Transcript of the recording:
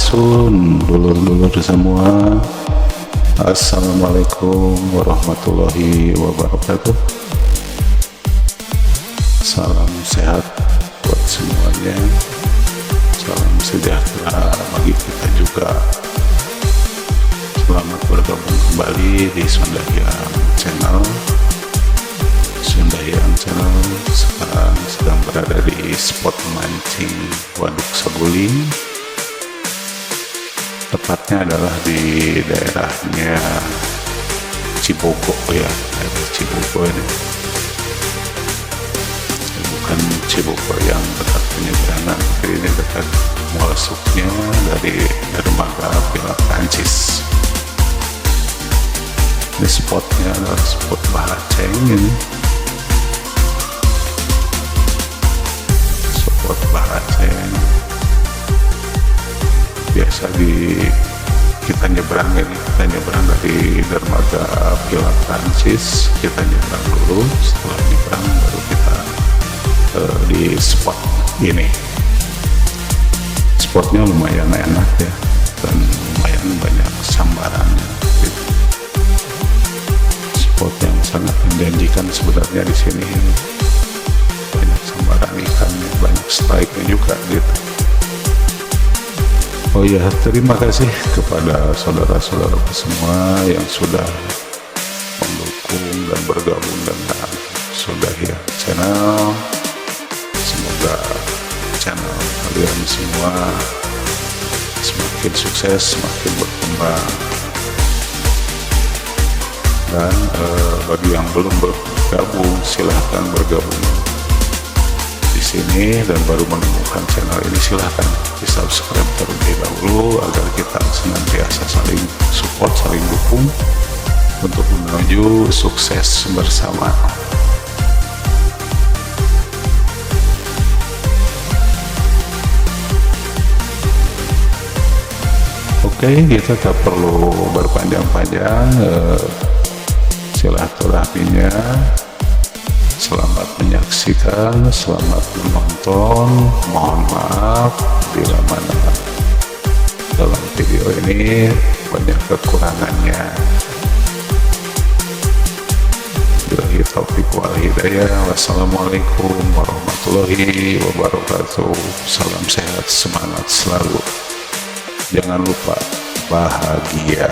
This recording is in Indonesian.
Sampurasun dulur-dulur semua. Assalamualaikum warahmatullahi wabarakatuh. Salam sehat buat semuanya, salam sejahtera bagi kita juga. Selamat bergabung kembali di Sunda Hyang Channel. Sunda Hyang Channel sekarang sedang berada di spot mancing Waduk Saguling. Tepatnya adalah di daerahnya Cibogo ya, daerah Cibogo ini. Bukan Cibogo yang dekat penyeberangan, tapi ini dekat masuknya dari dermaga Pilar Prancis. Ini spotnya adalah spot Bahaceng ini. Spot Bahaceng. Biasa kita nyebrang dari dermaga Pilar Prancis, kita nyebrang dulu, setelah nyebrang baru kita di spot ini. Spotnya lumayan enak ya, dan lumayan banyak sambarannya gitu. Spot yang sangat menjanjikan sebenarnya di sini, banyak sambaran ikannya, banyak strike-nya juga gitu. Oh ya, terima kasih kepada saudara-saudaraku semua yang sudah mendukung dan bergabung dengan Sunda Hyang Channel. Semoga channel kalian semua semakin sukses, semakin berkembang. Dan bagi yang belum bergabung, silahkan bergabung di sini, dan baru menemukan channel ini silahkan di subscribe terlebih dahulu agar kita senantiasa saling support, saling dukung untuk menuju sukses bersama. Oke, kita tak perlu berpanjang-panjang, silaturahminya. Selamat menyaksikan, selamat menonton. Mohon maaf bila mana dalam video ini banyak kekurangannya. Billahi taufiq wal hidayah. Wassalamualaikum warahmatullahi wabarakatuh. Salam sehat, semangat selalu. Jangan lupa bahagia.